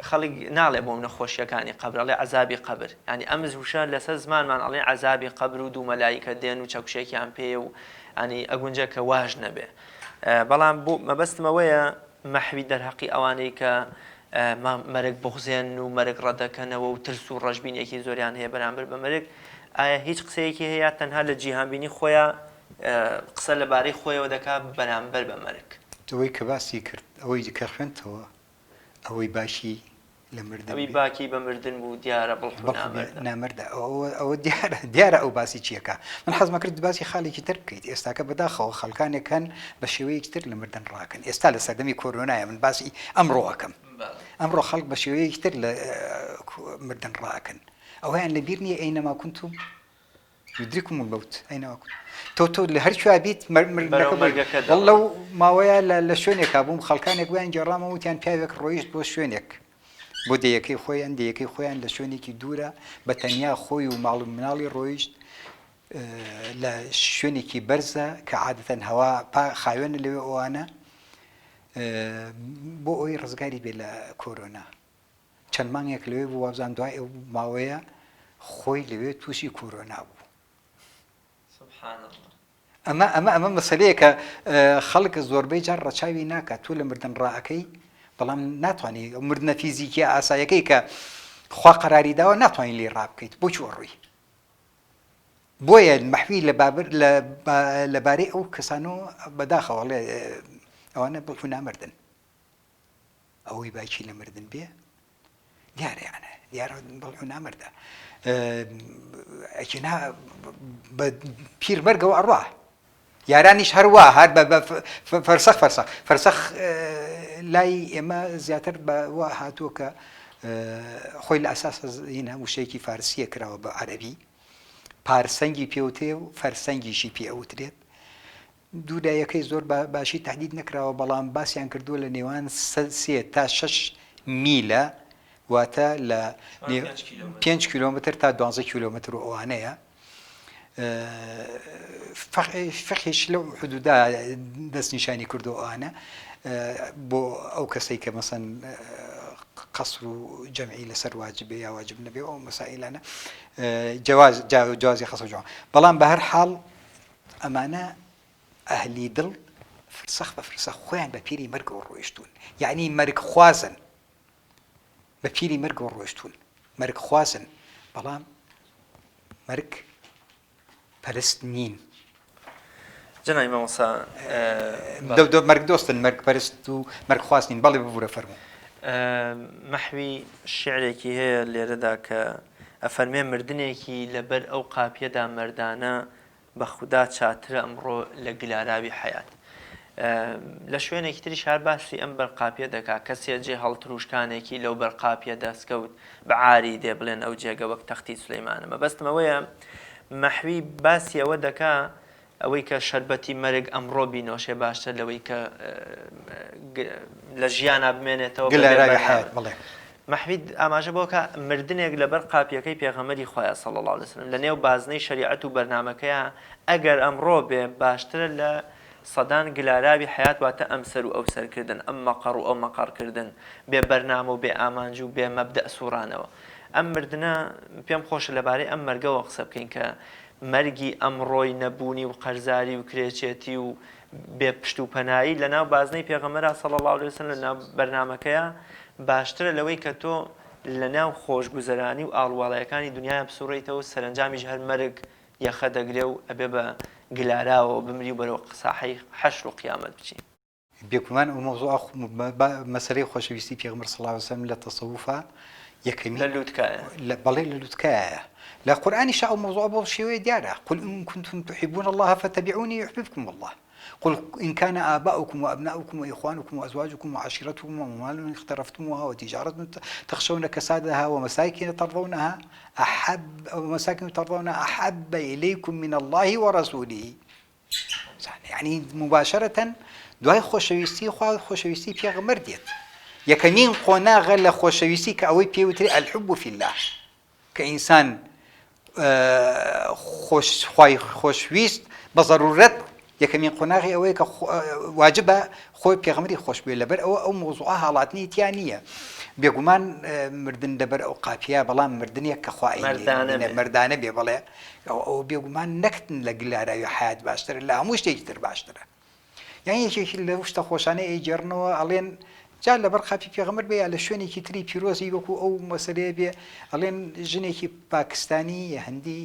خەڵک ناڵێ بۆم نەخۆشیەکانی قەبر ئەڵێ عەزابی قەبر ینی ئەم وشە لەسەر زمانمان ئەڵێ عەزابی قەبر و دوو مەلایکە دێن و چەکشێکیان پێ و ینی ئەگونجە کە واژ نەبێ بەڵام بۆ مەبەستمەوەیە مەحوی دەرهەقی ئەوانەی کە مەرگ بغزێن و مەرگ ڕەدەکەنەوە و ترس و ڕەشبینێکی زۆریان هەیە بەرامبەر بە مەرگ ئایا هیچ قسەیەکی هەیە تەنها لە جیهانبینی خۆیان قسە لەبارەی خۆیەوە دەکات بەرامبەر بە مەرگ ئەوەی کە باسی کرد ئەوەی کە خوێنتەوە ئەوەی باشی لە مردن ئەوی باکی بە مردن بوو دیارە بڵ نامەردە ئەوە دیارە ئەو باسی چیەکە من حەزمە کرد باسی خاڵێکی تر بکەیت ئێستاکە بەداخەوە خەڵکانێک هەن بە شێوەیەکی تر لە مردن ڕاکەن ئێستا لە سەردەمی کۆرۆنایە من باسی ئەمڕۆەکەم ئەمڕۆ خەڵک بە شێوەیەکی تر لە مردن ڕاکەن ئەوەیان لەبیر نییە ئەینەما كنتم يدرككم الموت أينما كنتم تو لە هەر کوێ بیت لەو ماوەیە لە شوێنێکا بووم خەڵکانێک ویان گێڕامە وتیان پیاوێک ڕۆیشت بۆ شوێنێک بۆ دەیەکەی خۆیان دەیەکەی خۆیان لە شوێنێکی دوورە بە تەنیا خۆی و ماڵ و مناڵی ڕۆیشت لە شوێنێکی بەرزە کە عادەتەن هەوا خاوێنە لەوێ ئەوانە بۆ ئەوی ڕزگاری بێ لە کۆرۆنا چەند مانگێک لەوێ بوو وابزان دوای ئەو ماوەیە خۆی لەوێ تووشی کۆرۆنا بوو ئەمە مەسەلەیە کە خەڵک زۆربەی جار ڕەچاوی ناکات تۆ لە مردن ڕائەکەی بەڵام ناتوانانی مردنە فیزیکی ئاسایەکەی کە خوا قەراری داوە ناتوانین لێ ڕابکەیت بۆ چۆ ڕووی بۆیە مەحوی لەبارەی ئەو کەسانەوە بەداخەوە ئەوانە بڵکو نامردن ئەوەی باکی لە مردن بێ دیارەیانە دیارە بڵکو نامردە ئەکینا بە پیرمەرگەوە ئەڕوا یارانیش هەروە هەر بە فەرسەخ لای ئێمە زیاتر بەوە هاتووە کە خۆی لە ئەساس وشەیەکی فارسیە کراوە بە عەرەبی پارسەنگی پێوتێ و فەرسەنگیشی پێ ئەوترێت دوودایەکەی زۆر باشی تهدید نەکراوە بەڵام باسییان کردووە لە نێوان 3 تا 6 میلە واتە لە 5 کیلۆمتر تا 12 کیلۆمتر و ئەوانەیە فقیش لەو حدودا دەستنیشانی کردو ئەوانە بۆ ئەو کەسەی کە مەسەن قەسر و جەمعی لەسەر واجبێ یا واجب نەبێ ئەو مەسائلانە جوازی خەسە جوان بەڵام بە هەر حاڵ ئەمانە ئەهلی دڵ فرسەخ بە فرسەخ خۆیان بە پیری مەرگەوە ڕۆیشتون یعنی مەرگ خوازن بە پیری مەرگەوە ڕۆیشتون مەرگ خوازن بەڵام مەرگ پەرست نین جنای مەمەسا مەرگ دۆستن مەرگ پەرست و مەرگ خواستین بەڵێ ببوورە فەرموو مەحوی شعرێکی هەیە لێرەدا کە ئەفەرمێ مردنێکی لەبەر ئەو قاپیەدا مەردانە بە خودا چاترە ئەمڕۆ لە گلاراوی حەیات لە شوێنێکی تریش هەر باسی ئەم بەرقاپیە دەکا کەسێ جێ هەڵتروشکانێکی لەو بەرقاپیە دەستکەوت بە عاری دێ بڵێن ئەو جێگە وەک تەختی سولەیمانە مەبەستمەوەیە مەحوی باسی ئەوە دەکا ئەوەی کە شەربەتی مەرگ ئەمڕۆ بینۆشێ باشتر لەوەی کە لە ژیانە بمێنێتەوە گلاراوی حەیات بڵێ مەحوی ئاماژە بۆکە مردنێک لەبەر قاپیەکەی پێغەمبەری خۆیە صلی الله علیه وسلم لە نێو بازنەی شریعەت و بەرنامەکەیە ئەگەر ئەمڕۆ بێ باشترە لە سەدان گلاراوی حەیات واتە ئەم سەر و ئەو سەرکردن ئەم مەقەڕ و ئەو مەقەڕکردن بێ بەرنامە و بێ ئامانج و بێ مەبدە سوورانەوە ئەم مردنە پێم خۆشە لەبارەی ئەم مەرگەوە قسە بکەین کە مەرگی ئەمڕۆی نەبوونی و قەرزاری و کرێچێتی و بێ پشت و پەنایی لە ناو بازنەی پێغەمبەرا صلی الله علیه وسلم لە ناو بەرنامەکەیە باشترە لەوەی کە تۆ لە ناو خۆشگوزەرانی و ئاڵواڵەیەکانی دنیای بسوڕیتەوە سەرنجامیش هەر مەرگ یەخە دەگرێ و ئەبێ بە گلاراوە بمری و بەرەو ساحەی حەشر و قیامەت بچین بێگومان ئەو مەوزوع مەسەلەی خۆشەویستی پێغەمبەر صلی الله علیه وسلم لە تەسەووفە یەکەمی لە لووتکایە بەڵێ لە لووتکایە لە قورئانیش ئەو مەوزوع بۆ شێوەیە دیارە قل إن كنتم تحبون الله فاتبعوني يحببكم الله قل إن كان آباؤكم وأبناؤكم وإخوانكم وأزواجكم وعشيرتكم وأموال اقترفتموها وتجارة تخشون كسادها ومساكن ترضونها أحب إليكم من الله ورسوله يعني مباشرة دوای خۆشەویستی خوا خۆشەویستی پێغەمبەر دێت یەکەمین قۆناغە لە خۆشەویستی کە ئەوەی پێوتری الحب في الله کە ئینسان خۆشویست بە ضرورەت یەکەمین قۆناغی ئەوەیە کە واجبە خۆی پێغەمبەری خۆش بێ لەبەر ئەو مۆزوعە هاڵاتنی تیا نییە بێگومان مردن لەبەر ئەو قاپیە بەڵام مردنێک کە خوا مردانە بێ بڵێ ئەو بێگومان نەکتن لە گلاراوی حەیات باشترە لە هەموو شتێکی تر باشترە یان یەکێکی لە شتە خۆشانەی ئەیجێڕنەوە ئەڵێن جا لەبەر خاپی پێغەمبەر بێ لە شوێنێکی تری پیرۆزی وەکو ئەو مەسەلەیە بێ ئەڵێن ژنێکی پاکستانی یا هەندی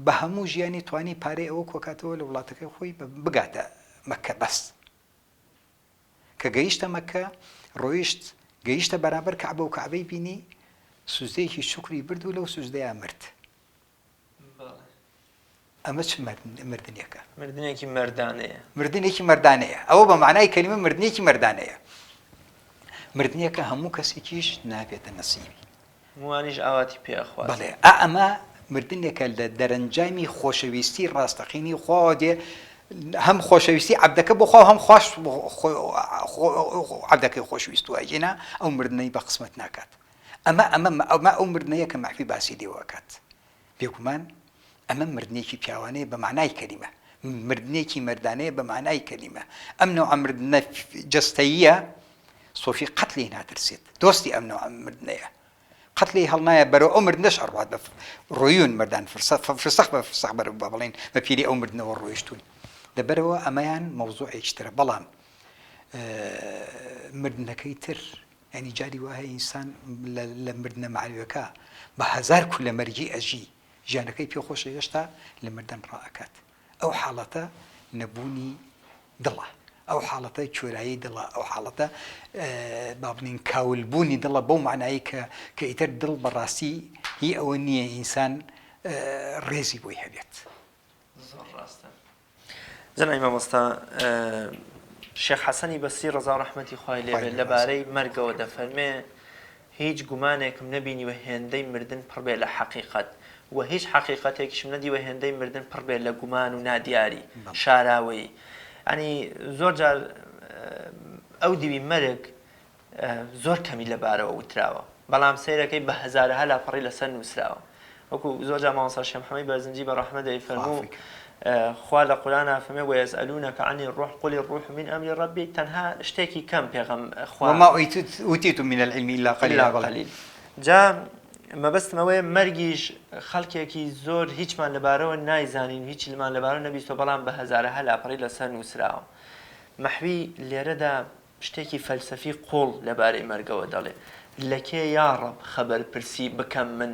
بە هەموو ژیانی توانی پارەی ئەوە کۆکاتەوە لە وڵاتەکەی خۆی بگاتە مەکە بەس کە گەیشتە مەکە ڕۆیشت گەیشتە بەرامبەر کەعبە و کەعبەی بینی سوزدەیەکی شوکری برد و لەو سوزدەیە مرد ئەمە چ مردنیەکە مردنێکی مردانەیە مردنێکی مردانەیە ئەوە بە معنای کەلیمە مردنێکی مردانەیە مردنیەکە هەموو کەسێکیش نابێتە نەسیبی موانیش ئاواتی پێخوات بەڵێ ئەمە مردنێکە لە دەرەنجامی خۆشەویستی ڕاستەقینی خوا دێ هەم خۆشەویستی عەبدەکە بۆ خوا هەم خوش عەبدەکەی خۆشویست وایژێنا ئەو مردنەی بە قسمەت ناکات ئەمە ئەو مردنەیە کە مەحفی باسی لێوەکات بێگومان ئەمە مردنێکی پیاوانەیە بە معنای کەلیمە مردنێکی مردانەیە بە معنای کەلیمە ئەم نەوع مردنە جەستەییە سۆفی قەت لێی ناترسێت دۆستی ئەم نەوع مردنەیە قەت لێی هەڵنایە بەرەو ئەو مردنەش ئەڕوات بە ڕۆیون مردان فرسەخ بە فرسەخ بەرەو بڵێن بە پیری ئەو مردنەوە ڕۆیشتون لەبەرەوە ئەمەیان مەوزوعێکی ترە بەڵام مردنەکەی تر ینی جاری وایە ئینسان لە مردنە معنویەکە بە هەزار کو لە مەرجی ئەژی ژیانەکەی پێخۆشە هێشتا لە مردن ڕائەکات ئەو حاڵەتە نەبوونی دڵە ئەو حاڵەتە کوێرایی دڵە ئەو حاڵەتە با بڵین کاولبوونی دڵە بەو معنایی کە ئیتر دڵ بەڕاستی هی ئەوە نییە ئینسان ڕێزی بۆی هەبێت زۆر ڕاستە جەناب مامۆستا شێخ حەسەنی بەسری ڕەزا و ڕەحمەتی خوای لێبێت لەبارەی مەرگەوە دەفەرمێ هیچ گومانێکم نەبینیوە هێندەی مردن پڕ بێ لە حەقیقەت و هیچ حەقیقەتێکیشم نەدیوە هێندەی مردن پڕ بێ لە گومان و نادیاری شاراوەی ینی زۆر جار ئەو دیوی مەرگ زۆر کەمی لەبارەوە وتراوە بەڵام سەیرەکەی بە هەزارە لاپەڕی لەسەر نووسراوە وەکو زۆر جار مامۆستا شێخ محەممەد بەرزنجی بە ڕەحمەت دەیفەرموو خوا لە قورئانە فەرمێ وەیەسئەلونەکە عەنی الڕوح قل الروح من ئەمری ڕەبی تەنها شتێکی کەم پێغەم خوا وما ئوتیتم من العلم إلا قليلا جا مەبەستمەوەیە مەرگیش خەڵکێکی زۆر هیچمان لەبارەوە نایزانین هیچ لەمان لەبارەوە نەبیستۆ بەڵام بە هەزارەها لاپەڕی لەسەر نووسراوە مەحوی لێرەدا شتێکی فەلسەفی قوڵ لەبارەی مەرگەوە دەڵێ لەکێ یا ڕەب خەبەر پرسی بکەم من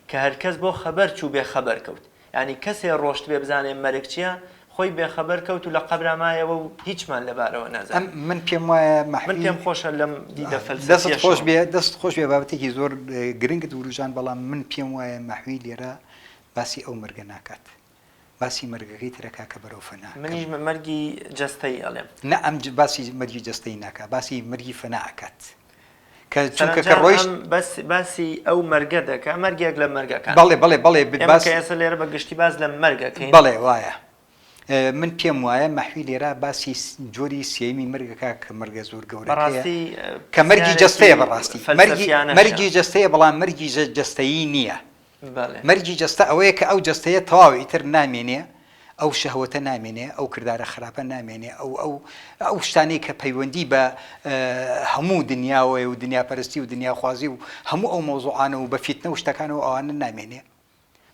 کە هەرکەس بۆ خەبەر چوو بێ خەبەر کەوت ینی کەسێ ڕۆشت بێ بزانێ مەرگ چییە خۆی بێخەبەر کەوت و لە قەبرامایەوە و هیچمان لەبارەوە نازانێت من پێم وایە من پێم خۆشە لەم دیدە دەست خۆش بێ بابەتێکی زۆر گرنگت وروژان بەڵام من پێم وایە مەحوی لێرە باسی ئەو مەرگە ناکات باسی مەرگەکەی ترەکا کە بەرەو فەنا منیش مەرگی جەستەی ئەڵێم نە ئەم باسی مەرگی جەستەی ناکات باسی مەرگی فەنا ئەکات کە چونکە کە ڕۆیشت باسی ئەو مەرگە دەکە مەرگێک لە مەرگەکان بەڵێ باس ئێستا لێرە بە گشتی باز لە مەرگەکەین بەڵێ وایە من پێم وایە مەحوی لێرە باسی جۆری سێمی مەرگەکە کە مەرگە زۆر گەورەیە کە مەرگی جەستەیە بەڕاستی مەرگی جەستەیە بەڵام مەرگی جەستەیی نییە مەرگی جەستە ئەوەیە کە ئەو جەستەیە تەواوی ئیتر نامێنێ ئەو شەهوەتە نامێنێ ئەو کردارە خراپە نامێنێ ئەو شتانەی کە پەیوەندی بە هەموو دنیاوەیە و دنیاپەرستی و دنیاخوازی و هەموو ئەو مۆزوعانە و بە فیتنە و شتەکانەوە ئەوانە نامێنێ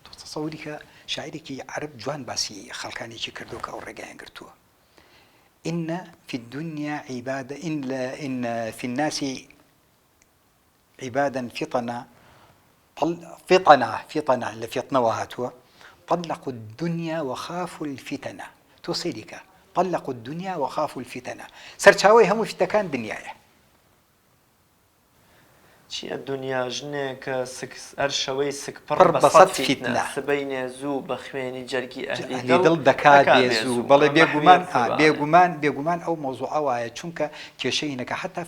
تۆ تەسەووری کە شاعرێکی عەرب جوان باسی خەڵکانێکی کردو کە ئەو ڕێگایان گرتووە إن في الدنيا عبادة إن في الناس عبادا فطنة لفطنة وهاتوا طلقوا الدنيا وخافوا الفتنة توصيلك طلقوا الدنيا وخافوا الفتنة سرچاوي هم فتكان دنيايا چی الدنیا ژنێکە هەر شەوەی سک پڕ بەسەد فیتنە سبەینێ زوو بە خوێنی جەرگی ئەهلی دڵ دەکات بێزوو بەڵێ بێگومان ئەو مۆزوعە وایە چونکە کێشەی نەکە حتا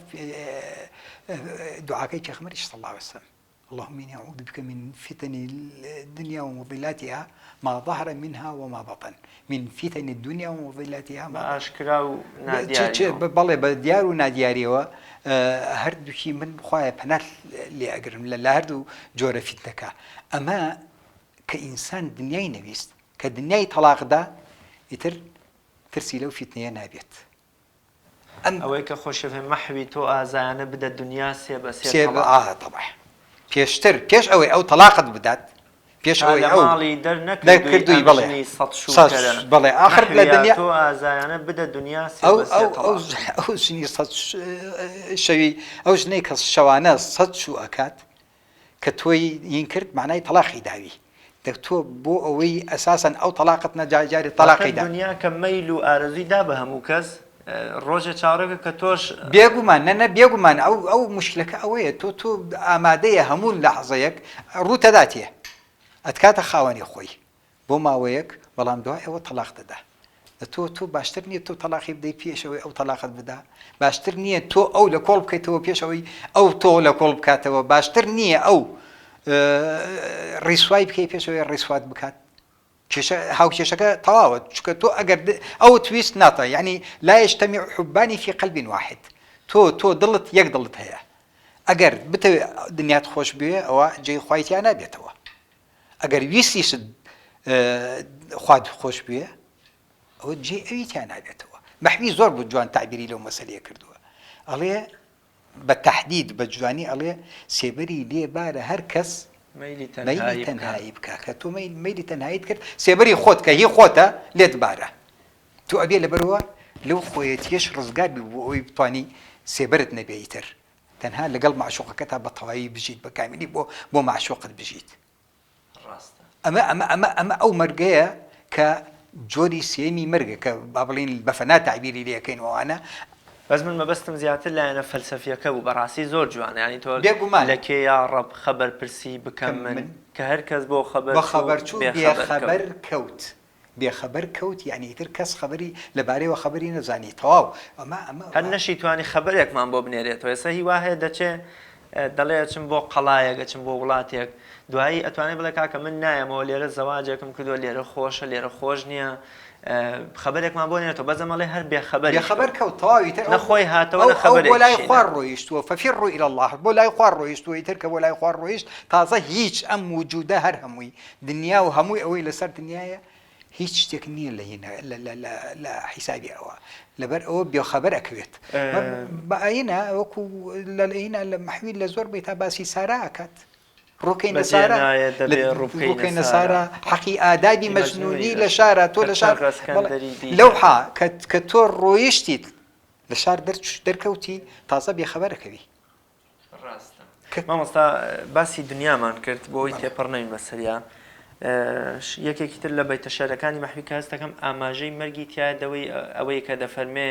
دوعاکەی پێغەمبەریش صلی الله عليه وسلم اللهم إني أعوذ بك من فتن الدنيا ومضلاتها ما ظهر منها وما بطن من فتن الدنيا ومضلاتها ما أشكرا ونادياري بەڵێ بە دیار و نادیاریەوە هەردووکی من بخوایە پەنات لێ ئەگرم لە هەردوو جۆرە فیتنەکە ئەمە کە ئینسان دنیای نەویست کە دنیای تەلاقدا ئیتر ترسی لەو فیتنەیە نابێت ئەوەی کە خۆشەوێ مەحوی تۆ ئازایانە بدە دنیا سێ بە سێ طبعا پێش ئەوەی ئەو تەلاقت بدات پێش ئەوەی ئەو ماڵی نەکردووی بڵێ بڵێ آخر لە دنیا تۆ ئازایانە بدە دنیا ئەو ژنی شەوی ئەو ژنەی کە شەوانە 100 شو ئەکات کە تۆی ین کرد معنای تەلاقی داوی تۆ بۆ ئەوەی ئەساسەن ئەو تەلاقت نەجاری تەلاقی دا دنیا کە مەیل و ئارەزوی دا بە هەموو کەس ڕۆژە چاڕێکە کە تۆش بێگومان نەنە بێگومان ئەو مشکلەکە ئەوەیە تۆ ئامادەیە هەموو لەحظەیەک ڕووتەداتێ ئەتکاتە خاوەنی خۆی بۆ ماوەیەک بەڵام دوای ئەوە تەلاق دەدا تۆ باشتر نییە تۆ تەلاقی بدەی پێشەوەی ئەو تەلاقت بدا باشتر نییە تۆ ئەو لە کۆڵ بکەیتەوە پێشەوەی ئەو تۆ لە کۆڵ بکاتەوە باشتر نییە ئەو ڕیسوای بکەی پێشەوەی ڕیسوات بکات هاوکێشەکە تەواوە چکە تۆ ئەگەر ئەو تویست ناتە یعنی لا يجتمع حبانی في قلب واحد تۆ دڵت یەک دڵت هەیە ئەگەر بتەوێ دنیات خۆش بوێ ئەوە جێی خوایتیان نابێتەوە ئەگەر ویستیشت خوات خۆش بوێ ئەوە جێ ئەویتیان نابێتەوە مەحوی زۆر بوو جوان تعبیری لەو مەسەلەیە کردووە ئەڵێ بە تەحدید بە جوانی ئەڵێ سێبەری لێبارە هەر کەس مەیلی تەنهایی بکە کە تۆ مەیلی تەنهاییت کرد سێبەری خۆت کە هی خۆتە لێت بارە تۆ ئەبێ لەبەرەوە لەو خۆیەتیەش ڕزگار بی بۆ ئەوەی بتوانی سێبەرت نەبێیتر تەنها لەگەڵ معشوقەکە تا بە تەواوی بژیت بە کامیلی بۆ معشوقت بژیت ئەمە ئەو مەرگەیە کە جۆری سێمی مەرگە کە با بڵین بە فەنا تعبیری لەکەینەوەوانە بەس من مەبەستم زیاتر لایەنە فەلسەفیەکە بوو بەڕاستی زۆر جوانە ینی تۆ لە کێ یا ڕەب خەبەر پرسی بکەم من کە هەر کەس بۆ خەبەرچوو بێخەبەر کەوت بێخەبەر کەوت یعنی تر کەس خەبەری لەبارەیەوە خەبەری نەزانی تەواو ئەمە هەر نەشی توانی خەبەرێکمان بۆ بنێرێتەوە ئێستا هی وایە دەچێ دەڵێ چم بۆ قەڵایەک چم بۆ وڵاتێک دوایی ئەتوانێت بڵێ کاکە من نایەمەوە لێرە زەواجێکم کردووە لێرە خۆشە لێرە خۆش نییە خەبەرێکمان بۆ نێتەوە بەزەمەڵێ هەر بێخەبەر کەوت تەواوی تر نەخۆی هاتەوە لە خەبەرێک بۆ لای خوار ڕۆیشتووە فەفیڕوا إلى الله بۆ لای خوار ڕۆیشتووە ئیتر کە بۆ لای خوار ڕۆیشت تازە هیچ ئەم وجودە هەر هەمووی دنیا و هەمووی ئەوەی لەسەر دنیاە هیچ شتێک نییە لە حیسابی ئەوە لەبەر ئەوە بێخەبەر ئەکەوێت بەئینە وەکو لەئینە لە مەحویل لە زۆر بێت تا باسی سارا ئەکات ڕووکەی نەسارە حەقی ئادابی مەجنونی لە شارە تۆ لە شار لەوحا کە تۆ ڕۆیشتیت لە شار دەرکەوتی تازە بێخەبەرەکەوی مامۆستا باسی دنیامان کرد بۆی تێپەڕ نەوین بەسەریان یەکێکی تر لە بەیتە شەرەکانی مەحوی کە هەست دەکەم ئاماژەی مەرگی تیادەوەی ئەوەی کە دەفەرمێ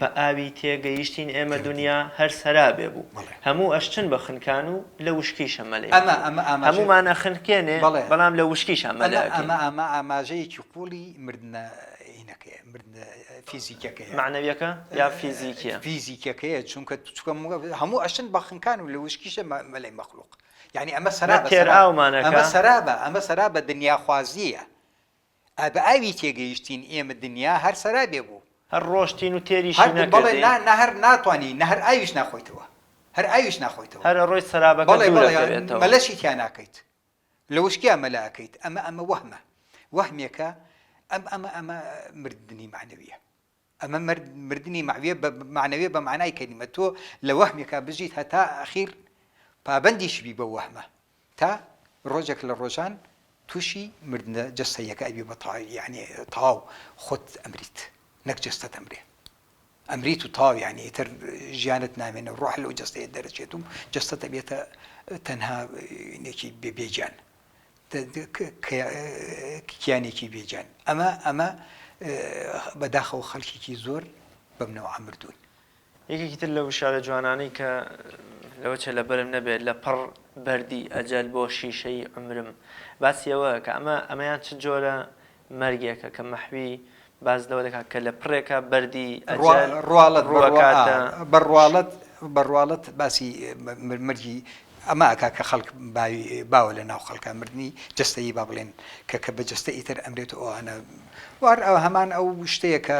بە ئاوی تێگەیشتین ئێمە دنیا هەر سەرابێ بوو هەموو ئەشتن بە خنکان و لە وشکی شەمەلێ هەمومانە خنکێنێ بەڵام لە وشکی شەمەلێ ئەمە ئاماژەیەکی قوڵی مردنە عینەکەیە مردنە فیزیکەکەیە معنەویەکە یا فیزیکیە فیزیکەکەیە چونکە هەموو ئەشتن بە خنکان و لە وشکیشە مەلەی مەخلوق يعني أما سرابة دنيا خوازية أبا أبي تيجيشتين إيم الدنيا هر سرابة بو هر روشتين وتيريشين بلى نهر ناتواني نهر أيش ناخويتوا هر أيش ناخويتوا هر روش سرابة بلى ملاشي تياناكيت لوش كيا ملاكيت أما وهمك أما مردني معنوية أما مردني معنوية بمعنى كلمة تو لوهمك بجيت هتا أخير پابندیش بی بە وەهمە تا ڕۆژێک لە ڕۆژان تووشی مردنە جەستەیەکە ئەبی بە یعنی تاو خۆت ئەمریت نەک جەستەت ئەمرێ ئەمریت و تاو یعنی تر ژیانت نامێنە ڕۆح لەو جەستەیە دەرەچێت و جەستەت ئەبێتە تەنها نێکی بێجان کیانێکی بێجان ئەمە بەداخەوە خەڵکێکی زۆر بەمنەوە مردوون یەکێکی تر لە وشارە جوانانەی کە لەوە چە لە بەرم نەبێت لە پڕ بەردی ئەجەل بۆ شیشەی عمرم باسیەوە کە ئەمەیان چ جۆرە مەرگێکە کە مەحوی باز لەوە دەکات کە لە پڕێکە بەردی ئەجەل بەڕواڵەت باسی مەرگی ئەمە ئەکا کە خەڵک باوە لە ناو خەڵکە مردنی جەستەیی با بڵێن کە بە جەستە ئیتر ئەمرێت ئەوانە وار هەمان ئەو شتەیە کە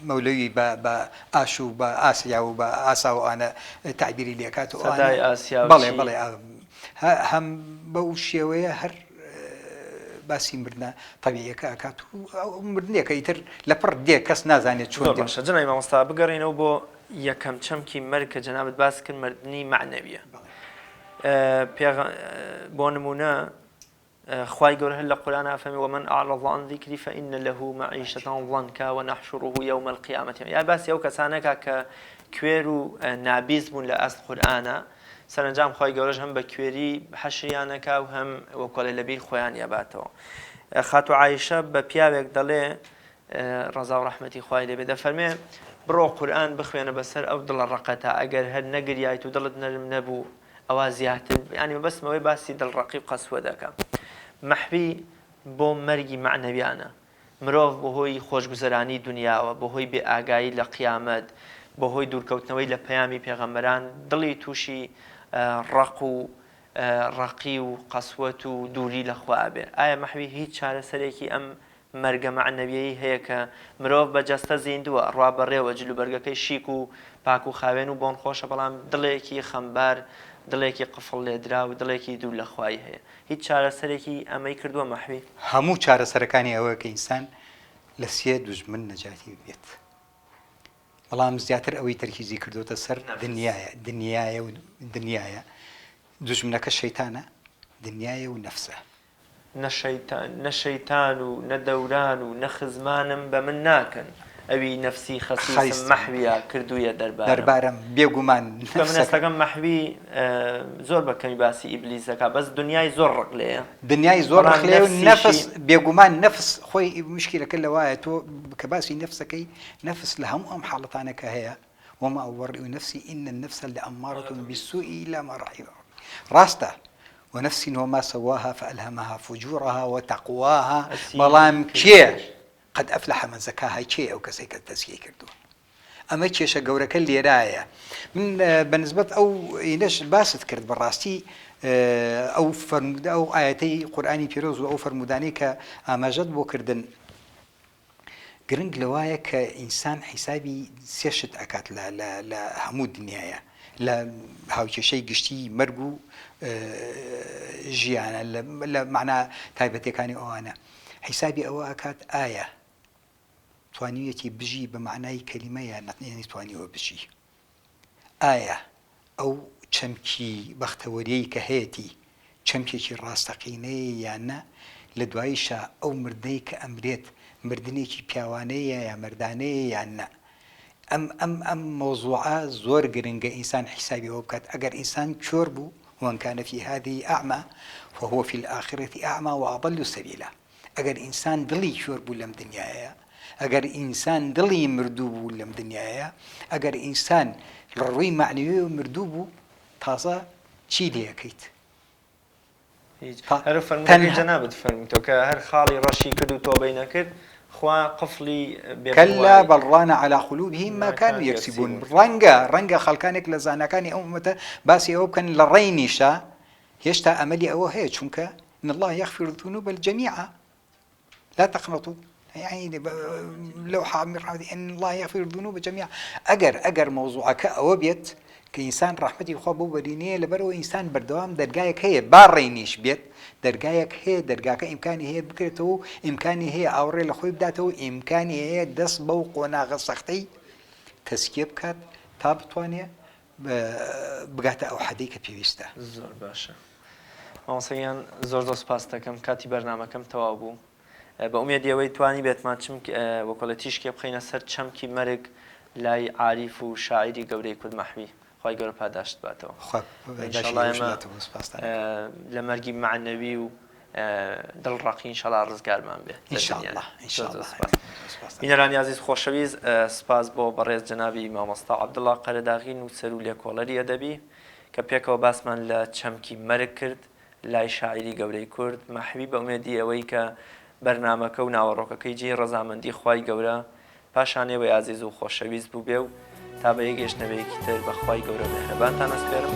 مەولەوی بە ئاش و بە ئاسیا و بە ئاساوانە تعبیری لێکات و بەڵێ هەم بەو شێوەیە هەر باسی مردنە تەبیعیەکە ئەکات و مردنێکە ئیتر لە پڕ دێ کەس نازانێت چۆن باشە جناب مامۆستا بگەڕێنەوە بۆ یەکەم چەمکی مەرگ کە جەنابەت باس کرد مردنی معنەویە بۆ نمونە خواي گەورە هەر لە قورآن فەرمی ومن أعرض عن ذكري فإن له معيشة ضنكا ونحشره يوم القيامة یا باسی ئەو کەسانەکە کە کوێر و نابیز بوون لە ئەست قورآنە سەرنجام خواي گەورەش هەم بە کوێری حەشریانەکە و هەم وەکۆڵێ لەبیر خۆیان یاباتەوە. خاتو عایشە بە پیاوێک دەڵێ ڕەزا و ڕەحمەتی خوای لێبێ دەفەرمێ بڕۆ قورآن بخوێنە بەسەر ئەو دڵە ڕقەتە ئەگەر هەر نەگریایت و دڵت نەرم نەبوو ئەوە زیاتر ینی بەسمەوەی باسی دڵڕەقی و قەسوە دەکە. مەحوی بۆ مەرگی معنەویانە مرۆڤ بەهۆی خۆشگوزەرانی دنیاوە بەهۆی بێ ئاگایی لە قیامەت بەهۆی دوورکەوتنەوەی لە پەیامی پێغەمبەران دڵی تووشی ڕق و ڕقی و قەسوەت و دووری لە خوا بێ. ئایا مەحوی هیچ چارەسەرێکی ئەم مەرگە معنەویەی هەیە کە مرۆڤ بەجەستە زیندووە ڕوا بەڕێوە جلوبەرگەکەی شیک و پاک و خاوێن و بۆن خۆشە بەڵام دڵێکی خەمبار دڵێکی قفڵ لێدرا و دڵێکی دوو لە خوای هەیە. هیچ چارەسەرێکی ئەمەی کردووە مەحوی؟ هەموو چارەسەرەکانی ئەوە کە ئینسان لە سێ دوژمن نەجاتی بێت بەڵام زیاتر ئەوەی تەرکیزی کردوتە سەر دنیایە دوژمنەکە شەیتانە دنیایە و نەفسە. نە شەیتان و نە دەوران و نە خزمانم بە من ناکەن ئەوی نەفسی خەسیسم مەحویە کردوویە دەربارم بێگومان منەستەکەم مەحوی زۆر بەکەمی باسی ئیبلیسەکە بەس دنیای زۆر ڕق لێیە دنیای زۆر ڕق لێ و نەفس بێگومان نەفس خۆی مشکلەکە لەوایە تۆ کە باسی نەفسەکەی نەفس لە هەموو ئەم حاڵەتانەکە هەیە وما أبرئ نفسي إن النفس لأمارة بالسوء إلا ما رحم ڕاستە ونفس وما سواها فألهمها فجورها وتقواها بەڵام کێ قد أفلح من زكاها کێ ئەو کەسێک کە تەزکیە کردووە ئەمە کێشە گەورەکە لێرایە. من بەنسبەت ئەو ئینەش باست کرد بەڕاستی ئەو فەرمودە ئەو ئاەتەی قورئانی پیرۆز و ئەو فەرمودانەی کە ئاماژەت بۆ کردن گرنگ لەوایە کە ئینسان حیسابی سێشت ئەکات لە هەموو دنیاە لە هاوکێشەی گشتی مەرگ و ژیانە لە معنە تایبەتەکانی ئەوانە حیسابی ئەوە ئەکات ئایا توانیویەتی بژی بە معنای کەلیمەیە نەتنێنی توانیوە بژی ئایا ئەو چەمکی بەختەوەریەی کە هەیەی چەمکێکی ڕاستەقینەیە یان نە لە دواییشە ئەو مردەی کە ئەمرێت مردنێکی پیاوانەیە یا مردانەیە یان نە ئەم مۆزوعە زۆر گرنگە ئینسان حیسابی ئەوە بکات ئەگەر ئینسان چۆر بوو وان كان في هذه أعمى فهو في الآخرة أعمى وأضل سبيلا. أجر إنسان دلي شرب لم دنيايا أجر إنسان دلي مردوب لم دنيايا أجر إنسان الروي معنوي مردوب تازة شيلي أكيد. هر فرمودی جنابت فرمودتو که هر خالی رشی کدو تو بین کرد خوا قفلی كلا بل ران على قلوبهم ما كانوا يكسبون رنگا خلقانك لزانكاني أمته باسي أو كان لرينيشا يشتا أملي أو هي چونك إن الله يغفر الذنوب الجميع لا تقنطوا يعني لوحة من رحمته إن الله يغفر الذنوب جميعا أجر موضوعك أو بيت كإنسان رحمتي خوا بو بدينية لبرو إنسان بردوام درجايك هي بارينيش بيت درجايك هي درجاك إمكاني هي بكرته إمكاني هي أوري لخوي بداته إمكاني هي دس بوق وناغ سختي تسكيب كات تابتوانية بقاتا أو حديك بيويستا زور باشا مامۆسایان زۆر سپاس دەکەم کاتی بەرنامەکەم تەواو بوو بە ئومێدیەوەی توانی بێتمان وەکۆڵە تیشکێ بخەینە سەر چەمکی مەرگ لای عاریف و شاعری گەورەی کورد مەحوی خی گەورە پاداشت باتەوە لە مەرگی معنەوی و دڵڕەقی ئینشەڵا ڕزگارمان بێ بینەرانی عەزیز خۆشەویست سپاس بۆ بەڕێز جەنابی مامۆستا عەبدوڵڵا قەرەداغی نووسەر و لێکۆڵەری ئەدەبی کە پێکەوە باسمان لە چەمکی مەرگ کرد لای شاعری گەورەی کورد مەحوی بە ئومێدی ئەوەی کە بەرنامەکە و ناوەڕۆکەکەی جێی ڕەزامەندی خوای گەورە پاشانێوەی عەزیز و خۆشەویست بوو بێ و تا بە یەک گەشتنەوەیەکی تر بەخوای گەورە مێهرەبانتان ئەسپێرم.